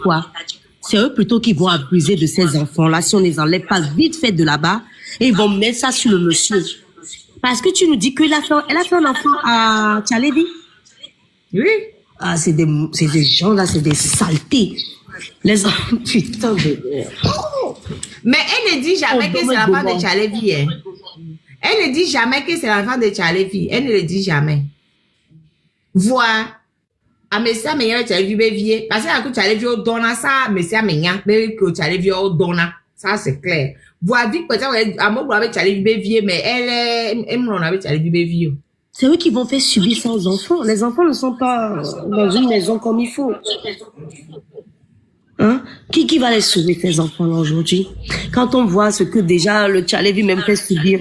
quoi? C'est eux plutôt qui vont abuser de ces enfants-là si on les enlève pas vite fait de là-bas et ils vont mettre ça sur le monsieur. Parce que tu nous dis qu'elle a fait un enfant à Tchalevi. Oui. Ah, c'est des gens là, c'est des saletés. Les enfants, putain de... Mais elle ne dit jamais que c'est l'enfant de Tchalevi. Hein. Elle ne dit jamais que c'est l'enfant de Tchalevi. Elle ne le dit jamais. Voilà. A Messia Menya Tchalevi bévier. Parce que Tchalevi au donna ça, Messia Menya, mais que Tchalevi au donna. Ça, c'est clair. Voilà, dit peut-être à moi, avec Tchalevi bévier, mais elle m'en avait Tchalevi bévier. C'est eux qui vont faire subir ça aux enfants. Les enfants ne sont pas dans une maison comme il faut. Hein? Qui va les sauver, ces enfants-là, aujourd'hui? Quand on voit ce que déjà le Tchalevi même fait subir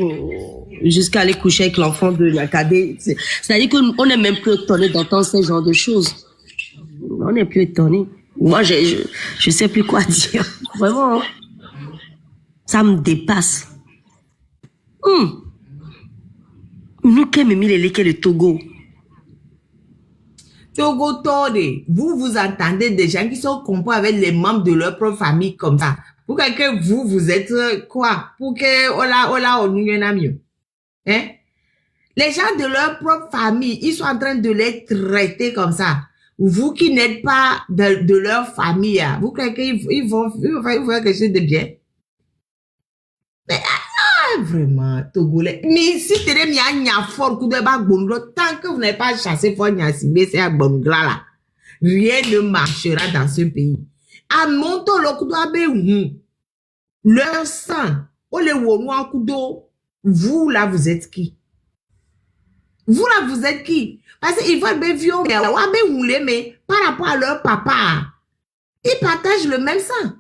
jusqu'à aller coucher avec l'enfant de Nakadé, c'est-à-dire qu'on n'est même plus étonné d'entendre ce genre de choses. On n'est plus étonné. Moi, je sais plus quoi dire. Vraiment, ça me dépasse. Nous qui aimons le Togo. Togo Tode, vous entendez des gens qui sont compas avec les membres de leur propre famille comme ça. Pour que vous êtes quoi? Pour que on nous mieux. Hein? Les gens de leur propre famille, ils sont en train de les traiter comme ça. Vous qui n'êtes pas de leur famille, vous croyez qu'ils vont faire quelque chose de bien? Mais vraiment, Togolais. Mais si tu es mis à fort coup de bagondro, tant que vous n'avez pas chassé fort Niasimé, c'est un bon glas là. Rien ne marchera dans ce pays. À monto le coup de leur sang, on les voit en coup d'eau. Vous là, vous êtes qui? Vous là, vous êtes qui? Parce qu'ils vont être vieux, mais par rapport à leur papa, ils partagent le même sang.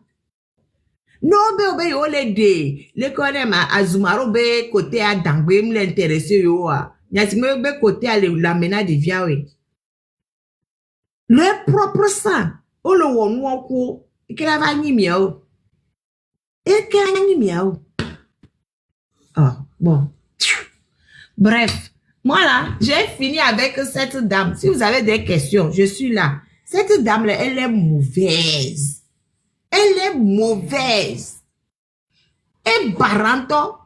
Non, ben, on les dé. Les connaît, ma, Azumaro, be, côté à Dangbe, m'intéressé, yo, Yasime, be, côté à la mena de Viawe. Leur propre sang. On le voit, nous, et qu'elle a vanni miao. Et qu'elle a vanni miao. Ah, bon. Bref. Moi, là, j'ai fini avec cette dame. Si vous avez des questions, je suis là. Cette dame-là, elle est mauvaise. Elle est mauvaise. Et baranto.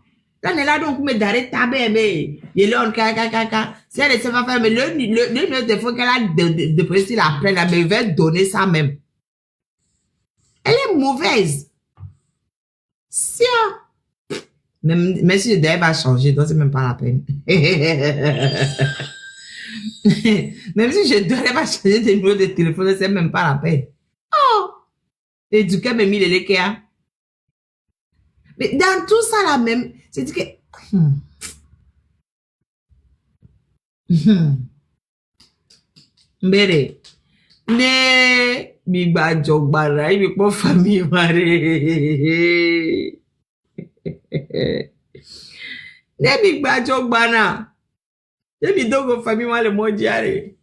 Là, elle a donc me d'arrêt tabé, mais il est en kaka. Si elle ne sait pas faire, mais le défaut qu'elle a de précis après, là, mais elle va donner ça même. Elle est mauvaise. Si, même si le dé va changer, donc c'est même pas la peine. Même si je devrais pas changer de numéro de téléphone, c'est même pas la peine. Oh! Et du coup, même il est là. Mais dans tout ça là même, c'est dit que Mbere ne mi gba jogbara ibi po famille mare ne mi gba jogbana ne mi dogo famille mare mo diare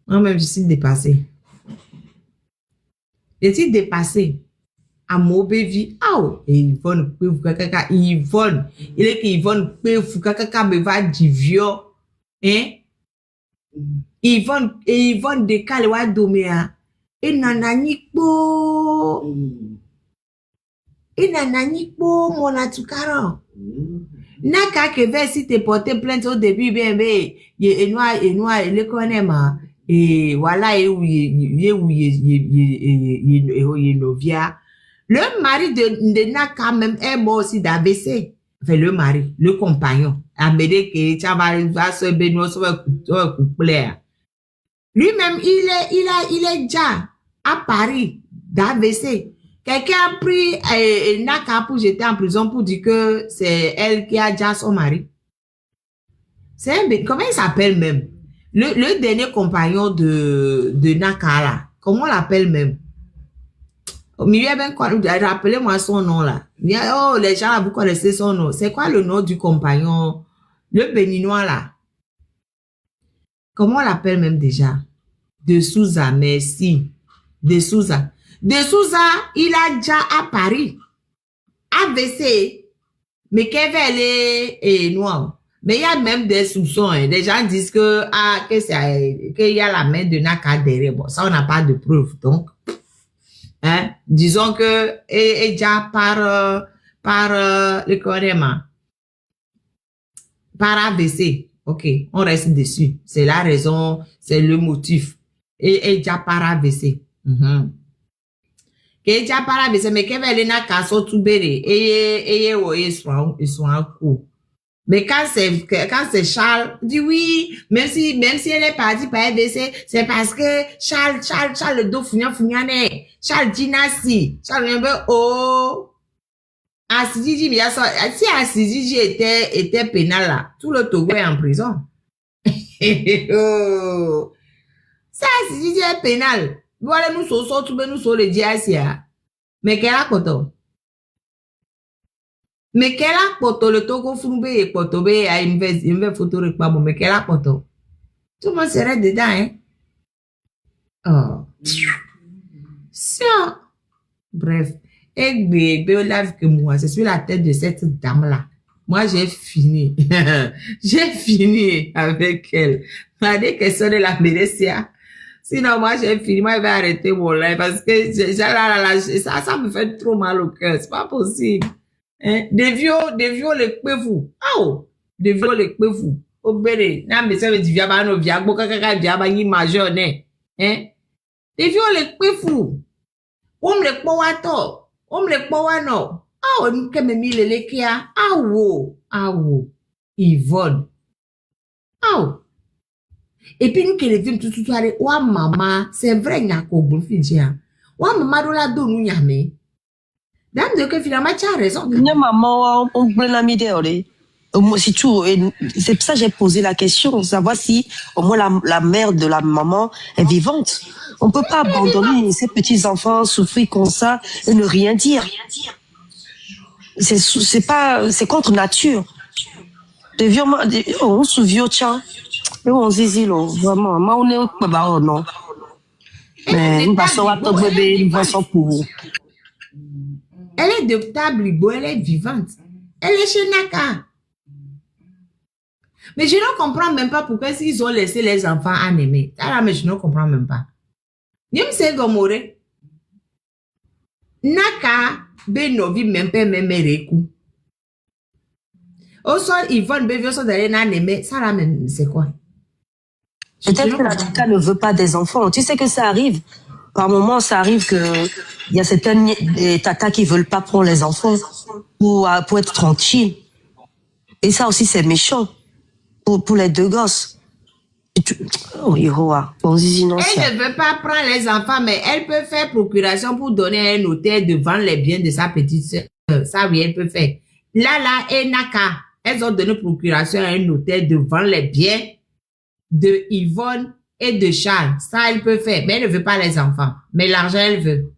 moi-même je suis dépassée. Je suis dépassée. À Mobevi, et Yvonne peut vous kaka Yvonne, il est que Yvonne peut vous kaka me va divio, hein? Yvonne décale wa domea, et nanani po, mon atukaro. Naka que vers si te porté plainte au début, bien, et noir, il le connaît, ma, et voilà, et où il novia. Le mari de Naka même est mort aussi d'AVC. Enfin, le mari, le compagnon. Amédée que tu vas se bénir sur un couple. Lui-même, il est déjà à Paris d'AVC. Quelqu'un a pris Naka pour jeter en prison pour dire que c'est elle qui a déjà son mari. Comment il s'appelle même? Le dernier compagnon de Naka là. Comment on l'appelle même? Rappelez-moi son nom là. Oh, les gens, vous connaissez son nom. C'est quoi le nom du compagnon? Le béninois là. Comment on l'appelle même déjà? De Souza, merci. De Souza. De Souza, il a déjà à Paris. AVC. Mais qu'elle est noire. Mais il y a même des soupçons. Hein. Des gens disent que qu'il y a la main de Naka derrière. Bon, ça, on n'a pas de preuve. Donc, hein, disons que et déjà par le corrément, par AVC. OK, on reste dessus. C'est la raison, c'est le motif. Et déjà par AVC. Que déjà par AVC, mais que Velena Kasso Toubéré, ils sont en cours. Mais quand c'est Charles, dit oui, même si elle est partie par AVC, c'est parce que Charles le dos fouignané. Charles Dinassi. Charles oh. Asidiji, si Asidiji était pénal là, tout le Togo est en prison. Oh. Ça, Asidiji est pénal. Voilà, nous sommes les diasia. Mais quel a koto? Mais quel a koto le Togo Fumbe et Kotobe a une photo réclame, mais quel a koto? Tout le monde serait dedans, hein? Oh. Ça. Bref. Et que moi, c'est sur la tête de cette dame-là. Moi, j'ai fini. J'ai fini avec elle. M'a dit qu'elle sonne la Mérécia. Sinon, moi, j'ai fini. Moi, je vais arrêter mon live parce que ça me fait trop mal au cœur. C'est pas possible. Hein? Des vieux, les vous. Oh! Des vieux, les vous. Au béré. Non, mais ça veut dire, viens, no, viens, bokaka, viens, bani, majeur, né. Hein? Des vieux, les vous. On me les poitos. On me les no. Ah, on me mis les lekia. Ah, wo. Yvonne. Ah. Et puis, nous, qui les vîmes tout, ouah, maman, c'est vrai, n'y a qu'au bon fidjia. Ouah, maman, do la do, nous, yame. Dame de que finalement, tu as raison. N'y maman, on peut la midéolé. C'est tout. C'est pour ça que j'ai posé la question, savoir si, au moins, la mère de la maman est vivante. On peut pas abandonner ces petits enfants souffrir comme ça et ne rien dire. C'est contre nature. On se vieux, tiens. Et on zizi, vraiment. Moi, on est au Pabao, non. Mais, nous passons à ton bébé, nous passons pour vous. Elle est de Tablibo, elle est vivante. Elle est chez Naka. Mais je ne comprends même pas pourquoi ils ont laissé les enfants en aimer. Alors, mais je ne comprends même pas. Nim se gomore. Naka be novi mempe memereku. Oso Yvonne be vioso d'aller na neme. Ça là même c'est quoi? Peut-être que la Naka ne veut pas des enfants. Tu sais que ça arrive. Par moment, ça arrive que il y a certaines tatas qui veulent pas prendre les enfants pour être tranquille. Et ça aussi c'est méchant pour les deux gosses. Oh, bon, zizi, non, elle ne veut pas prendre les enfants, mais elle peut faire procuration pour donner un notaire de vendre les biens de sa petite soeur. Ça, oui, elle peut faire. Là, et Naka, elles ont donné procuration à un notaire de vendre les biens de Yvonne et de Charles. Ça, elle peut faire, mais elle ne veut pas les enfants. Mais l'argent, elle veut.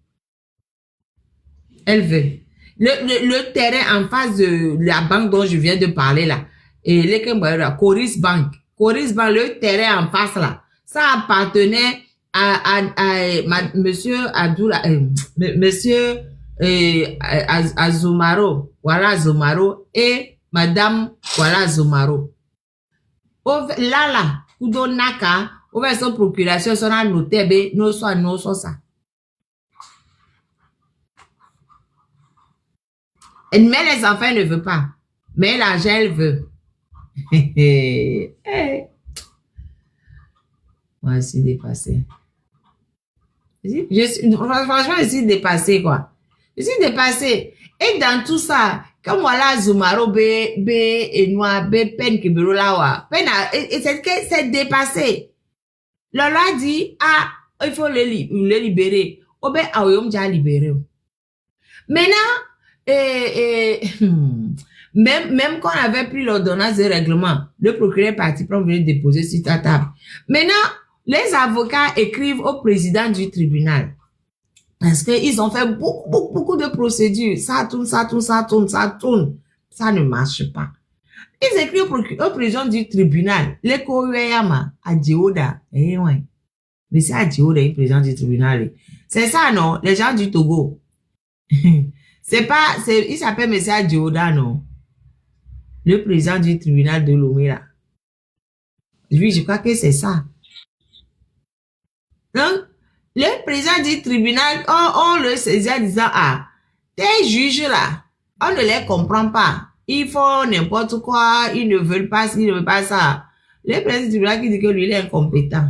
Elle veut. Le terrain en face de la banque dont je viens de parler là, et Coris Bank. Coris Bank, le terrain en face là, ça appartenait à monsieur Abdoula, monsieur Azumaro, voilà Azumaro, et madame, voilà Azumaro. Là, Kudo Naka, on va son procuration, son noté, non soit ça. Mais les enfants, elle ne veut pas. Mais l'argent, elle veut. Moi, je suis dépassée. Franchement, je suis dépassée, quoi. Je suis dépassée. Et dans tout ça, comme voilà, Zumaro, et noir, peine qui là, peine, et c'est dépassé. Lola dit, ah, il faut les libérer. Obe, ah, oui, on déjà libéré. Maintenant, même quand on avait pris l'ordonnance de règlement, le procureur parti pour venir déposer sur ta table. Maintenant, les avocats écrivent au président du tribunal. Parce qu'ils ont fait beaucoup de procédures. Ça tourne. Ça ne marche pas. Ils écrivent au président du tribunal. Les Kouyama, Adjioda. Eh ouais. Mais c'est Adjioda, le président du tribunal. C'est ça, non? Les gens du Togo. Il s'appelle M. Adjioda, non? le président du tribunal de Lomé là. Oui, je crois que c'est ça. Donc, le président du tribunal, on le saisit en disant, ah, tes juges là, on ne les comprend pas. Ils font n'importe quoi, ils ne veulent pas ci, ils ne veulent pas ça. Le président du tribunal qui dit que lui, il est incompétent.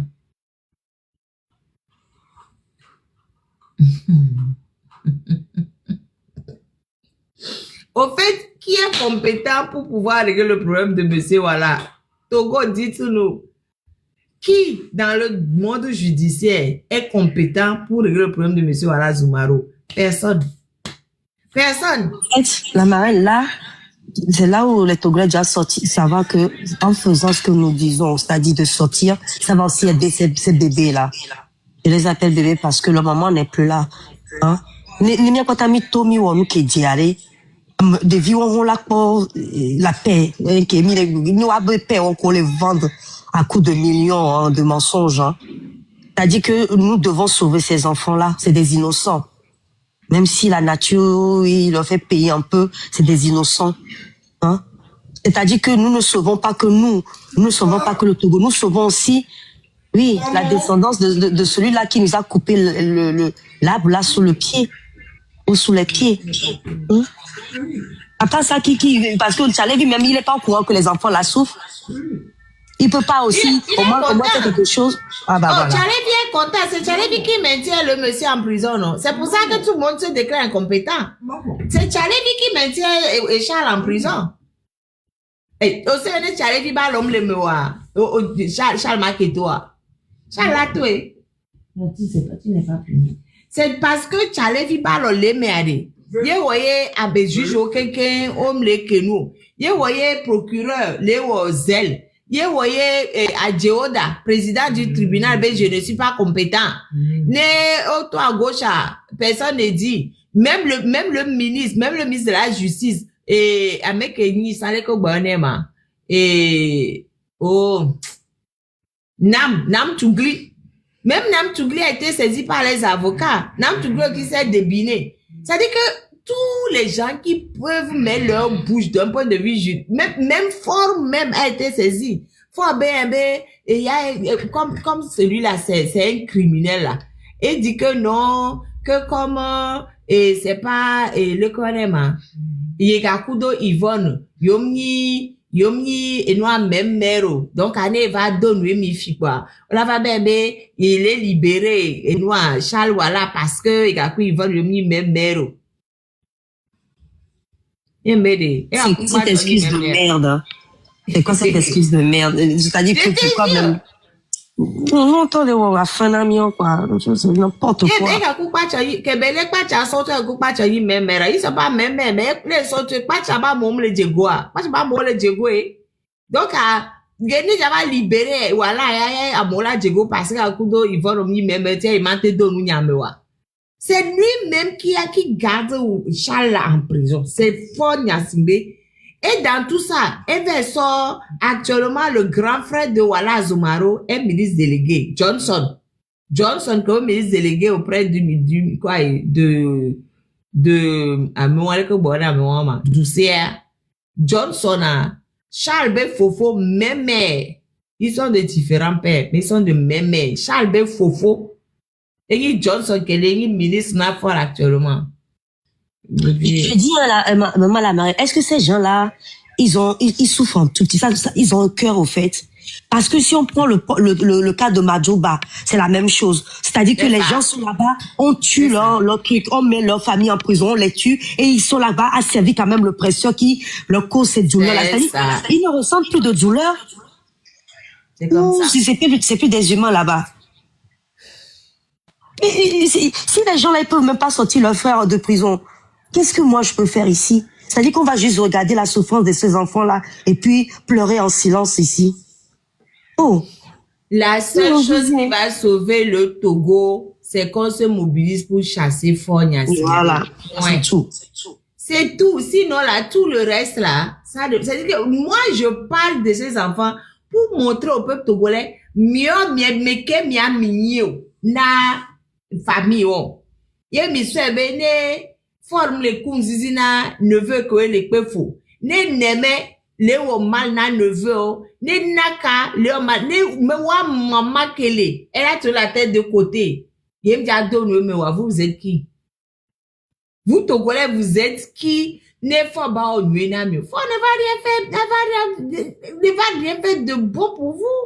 Au fait, qui est compétent pour pouvoir régler le problème de monsieur Wala? Togo, dites-nous. Qui, dans le monde judiciaire, est compétent pour régler le problème de monsieur Wala Zoumaro? Personne. Personne. En fait, la marraine, là, c'est là où les Togolais déjà sorti. Ça va que, en faisant ce que nous disons, c'est-à-dire de sortir, ça va aussi aider ces bébés-là. Je les appelle bébés parce que le maman n'est plus là. Hein? Ni quand t'as mis Tommy ou qui dit, allez, de vivre on la pour la paix, qui est mis nous avons paix, on les vendre à coups de millions hein, de mensonges. Hein. C'est-à-dire que nous devons sauver ces enfants-là. C'est des innocents. Même si la nature, il leur fait payer un peu, c'est des innocents. Hein. C'est-à-dire que nous ne sauvons pas que nous ne sauvons pas que le Togo, nous sauvons aussi, oui, la descendance de celui-là qui nous a coupé l'arbre là sous le pied ou sous les pieds. Hein. Après ça, parce que le Tchalevi même, il n'est pas au courant que les enfants la souffrent. Il peut pas aussi, au moins faire quelque chose. Ah bah voilà. Tchalevi est content, c'est Tchalevi qui maintient le monsieur en prison, non? C'est pour ça que tout le monde se déclare incompétent. C'est Tchalevi qui maintient Charles en prison. Et aussi, on est Tchalevi, bah, l'homme le mewa. Charles Maketoa. Charles l'a tué. Non, tu sais pas, tu n'es pas puni. C'est parce que Tchalevi, bah, l'homme le meade. Ye voyez abe juge quelqu'un homme le kenou. Ye voyez procureur le zel. Ye voyez Adjeoda, président du tribunal, ben je ne suis pas compétent. Ne auto à gauche, personne ne dit. Même le ministre de la justice et avec ni sale ko bonema et Nam Tougli. Même Nam Tougli a été saisi par les avocats. Nam Tougli qui s'est débiné. C'est-à-dire que tous les gens qui peuvent mettre leur bouche d'un point de vue juste, même Fort même a été saisi. Fort BNB, et il y a, comme celui-là, c'est un criminel là. Et dit que non, que comme, et c'est pas, et le connaît, il y a kudo Yvonne, yomni, et nous même mero. Donc, année va donner mi fi quoi. On va bébé, il est libéré, et nous, Charles, voilà, parce que, il y a Yvonne, yomni même mero. C'est cette excuse de merde. C'est quoi cette excuse de merde? C'est-à-dire que tu quoi même. Non, attendez, on va faire un million, quoi. N'importe quoi. Ils sont pas même, mais les sont pas chaba mom le djegoa. Pas chaba mom le djegoa. Donc, gagner j'ava libéré, voilà, à mola djego parce qu'à kudo, ils vont nous même, tiens, ils m'ont te donné nyamewa. C'est lui-même qui garde Charles en prison. C'est Fort Nyasimbe. Et dans tout ça, sort actuellement le grand frère de Wala Zoumaro est ministre délégué, Johnson. Johnson, comme ministre délégué auprès du Johnson Charles B. Fofo, même ils sont de différents pères, mais ils sont de même mère. Charles B. Fofo, et Johnson, qui est ministre n'a fort actuellement. Je dis à maman la marraine, est-ce que ces gens-là, ils souffrent un tout petit, ça, ils ont un cœur au fait. Parce que si on prend le cas de Madjouba, c'est la même chose. C'est-à-dire que les gens sont là-bas, on tue leur truc, on met leur famille en prison, on les tue, et ils sont là-bas à servir quand même l'oppression qui leur cause cette douleur-là. C'est-à-dire qu'ils ne ressentent plus de douleur. C'est comme ça. C'est plus des humains là-bas. Si les gens là, ils peuvent même pas sortir leur frère de prison, qu'est-ce que moi je peux faire ici? C'est-à-dire qu'on va juste regarder la souffrance de ces enfants-là et puis pleurer en silence ici. Oh. La seule chose qui va sauver le Togo, c'est qu'on se mobilise pour chasser Fort Nyasimbe. Voilà, c'est tout. C'est tout. Sinon, là, tout le reste, là, c'est-à-dire que moi, je parle de ces enfants pour montrer au peuple togolais, mieux, na famille, Yé, monsieur, bene, forme les kunzizina, ne veut que les pefou. Ne n'aimait, Léo mal na neveu, ne naka, Léo mal, ne me wa maman kele, elle a toute la tête de côté. Yem diado no me wa, vous êtes qui? Vous Togolais, vous êtes qui? Ne faut pas au nuenami. Faut ne va rien faire, ne va rien faire de bon pour vous.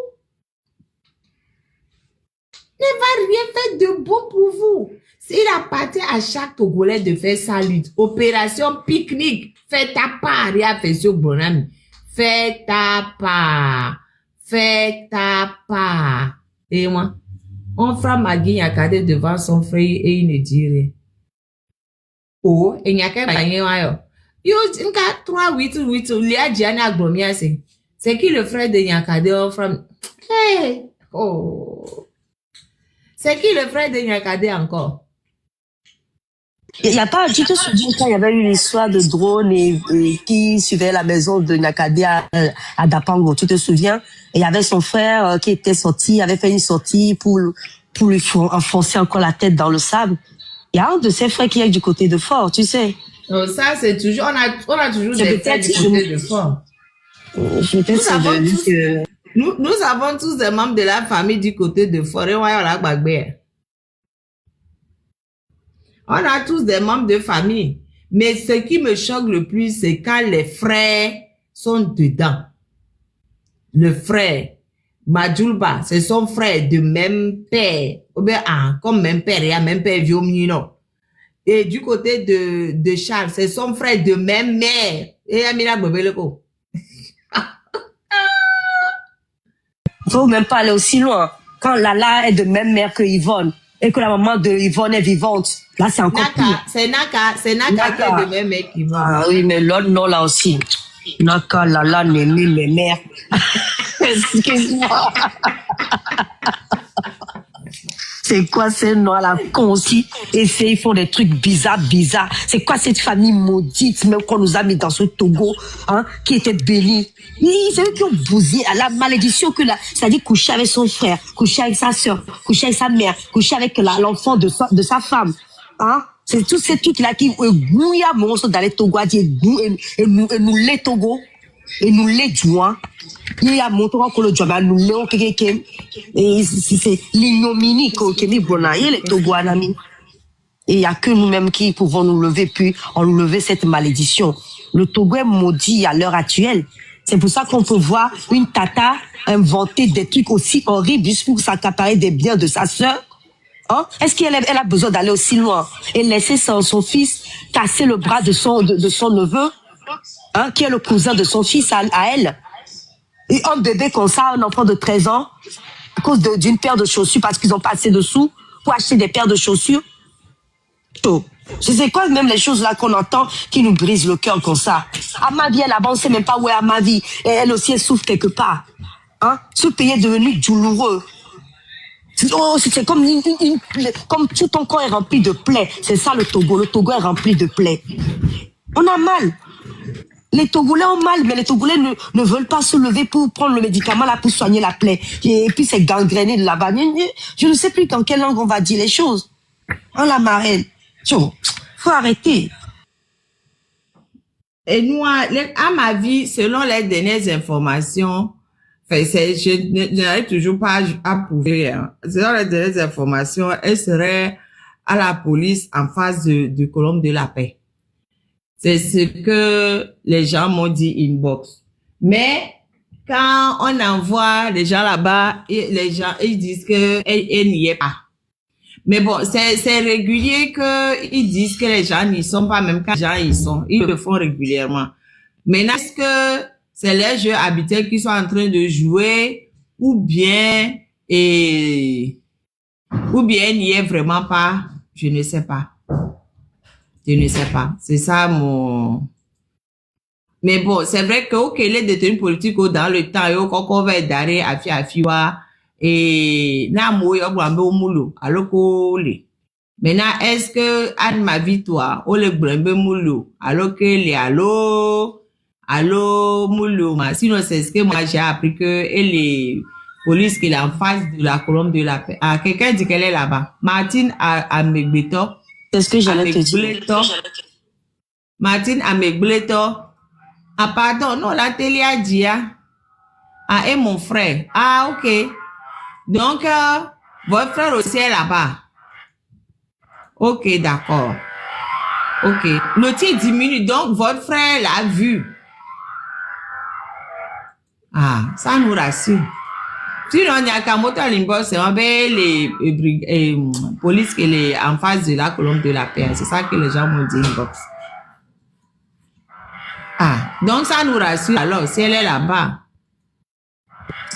Ne va rien faire de bon pour vous. S'il appartient à chaque Togolais de faire sa lutte, opération pique-nique, fais ta part, et fait sur bonami. Fais ta part. Fais ta part. Et moi, on fera Magui Nyakade devant son frère et il ne dit rien. Oh, et Nyakade Bagné yo, nka 3 8 Léa Diana Agromia, c'est qui le frère de Nyakade from? Hey, oh. C'est qui le frère de Nyakade encore? Il y a pas, tu te souviens quand il y avait eu l'histoire de drone et qui suivait la maison de Nyakade à Dapango, tu te souviens? Et il y avait son frère qui était sorti, avait fait une sortie pour lui enfoncer encore la tête dans le sable. Il y a un de ses frères qui est du côté de Fort, tu sais. Oh, ça, c'est toujours, on a toujours des frères du côté de Fort. Nous avons tous des membres de la famille du côté de Fort. Et on a tous des membres de famille. Mais ce qui me choque le plus, c'est quand les frères sont dedans. Le frère, Majulba, c'est son frère de même père. Ou bien, comme même père, il y a même père vieux non. Et du côté de Charles, c'est son frère de même mère. Et Amina Bobeleko. Faut même pas aller aussi loin. Quand Lala est de même mère que Yvonne et que la maman de Yvonne est vivante, là c'est encore pire. C'est Naka qui est de même mère qu'Yvonne. Ah oui, mais l'autre non là aussi. Naka, Lala, Némi, mes mères. Excuse-moi. C'est quoi ces noms là con aussi? Et ils font des trucs bizarres. C'est quoi cette famille maudite même qu'on nous a mis dans ce Togo, hein, qui était béni? C'est eux qui ont bousillé à la malédiction que c'est-à-dire coucher avec son frère, coucher avec sa soeur, coucher avec sa mère, coucher avec l'enfant de sa femme, hein? C'est tous ces trucs là qui gouillent mon dans les Togo et nous les Togo et nous les joints. Il y a mon tour que le job a nous léo et c'est l'ignominie que mi bona et les Togo anami. Et il y a que nous-mêmes qui pouvons nous lever puis enlever cette malédiction. Le Togo est maudit à l'heure actuelle. C'est pour ça qu'on peut voir une tata inventer des trucs aussi horribles juste pour s'accaparer des biens de sa sœur. Hein? Est-ce qu'elle a besoin d'aller aussi loin et laisser son fils casser le bras de son neveu, hein, qui est le cousin de son fils à elle? Et un bébé comme ça, un enfant de 13 ans, à cause d'une paire de chaussures, parce qu'ils n'ont pas assez de sous pour acheter des paires de chaussures. Je sais quoi, même les choses là qu'on entend qui nous brisent le cœur comme ça. Amavi, elle avance même pas où est Amavi. Et elle aussi, elle souffre quelque part. Hein? Ce pays est devenu douloureux. C'est comme comme tout ton corps est rempli de plaies. C'est ça le Togo. Le Togo est rempli de plaies. On a mal. Les Togolais ont mal, mais les Togolais ne veulent pas se lever pour prendre le médicament là pour soigner la plaie. Et puis c'est gangréné de là-bas. Je ne sais plus dans quelle langue on va dire les choses. On la marraine. Faut arrêter. Et nous, à ma vie, selon les dernières informations, je n'arrive toujours pas à prouver. Hein. Selon les dernières informations, elle serait à la police en face de Colombe de la Paix. C'est ce que les gens m'ont dit inbox. Mais quand on envoie les gens là-bas, les gens ils disent que elle n'y est pas. Mais bon, c'est régulier que ils disent que les gens n'y sont pas, même quand les gens y sont. Ils le font régulièrement. Maintenant, est-ce que c'est les jeux habituels qui sont en train de jouer ou bien elle n'y est vraiment pas? Je ne sais pas. Je ne sais pas. C'est ça mon... Mais bon, c'est vrai que, ok, les détenus politiques dans le temps, on va d'arrêt à fiwa et na mo yo grambe mulo aloko le. Maintenant, est-ce que Anne ma vie toi, o le grambe mulo alors que les allo mulo ma sinon c'est ce que moi j'ai appris que et les polices qui est en face de la colombe de la paix. Ah, quelqu'un dit qu'elle est là-bas. Martine à Megbeto. C'est ce que j'allais te dire. Martine Amegbuleto Ah, pardon, non, la télé a dit, hein. Ah, et mon frère. Ah, ok. Donc, votre frère aussi est là-bas. Ok, d'accord. Ok. Le tir diminue, donc votre frère l'a vu. Ah, ça nous rassure. Sinon, il y a qu'à moto à Limbo, c'est les polices qui est en face de la colombe de la paix. C'est ça que les gens m'ont dit inbox. Ah, donc ça nous rassure. Alors, si elle est là-bas.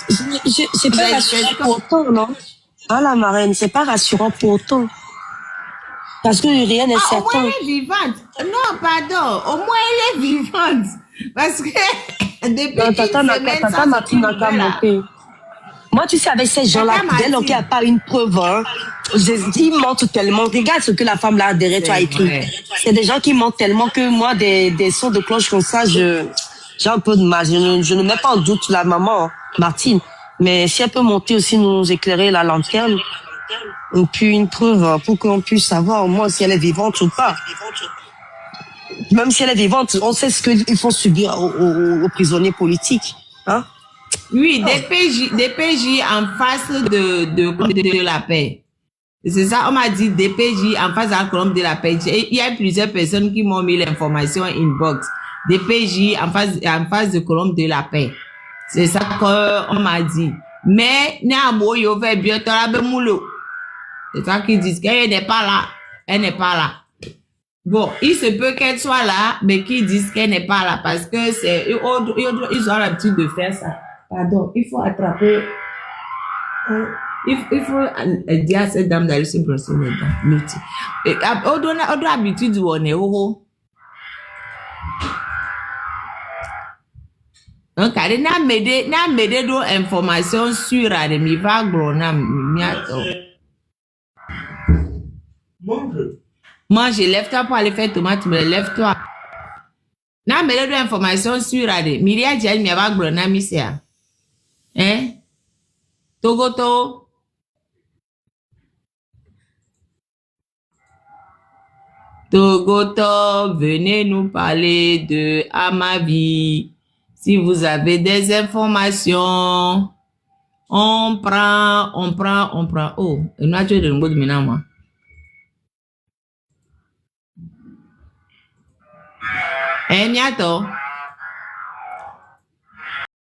C'est pas rassurant pour autant, non? Ah, la marraine, c'est pas rassurant pour autant. Parce que rien n'est Au certain. moins elle est vivante. Non, pardon. Au moins elle est vivante. Parce que depuis Non, une semaine, ça Tata se n'a qu'à monter. Moi, tu sais, avec ces gens-là, dès lors qu'il n'y a pas une preuve, hein, ils mentent tellement. Regarde ce que la femme là derrière toi a écrit. C'est des gens qui mentent tellement que moi, des sons de cloche comme ça, j'ai un peu de mal. Je ne mets pas en doute la maman, Martine. Mais si elle peut monter aussi nous éclairer la lanterne, et puis une preuve pour qu'on puisse savoir au moins si elle est vivante ou pas. Même si elle est vivante, on sait ce qu'ils font subir aux prisonniers politiques. Hein? Oui, des PJ en face de la paix. C'est ça, on m'a dit des PJ en face de la colombe de la paix. Il y a plusieurs personnes qui m'ont mis l'information inbox. Des PJ en face de colombe de la paix. C'est ça qu'on m'a dit. Mais, c'est ça qu'ils disent qu'elle n'est pas là. Elle n'est pas là. Bon, il se peut qu'elle soit là, mais qu'ils disent qu'elle n'est pas là parce que c'est, ils ont l'habitude de faire ça. Pardon, il faut attraper, il faut dire à cette dame d'aller se brosser les dents. On doit l'habitude de on est donc, elle n'a m'aidé d'informations sur elle, mais va grona, mange, lève-toi pour aller faire tomate, mais lève-toi. N'a m'aidé d'informations sur elle, Myria dit, mais va grona, misia. Hein? Togoto. Togoto, venez nous parler de Amavi. Si vous avez des informations, on prend. Oh, et nous avons de nouveau de maintenant, moi. Eh, Niato.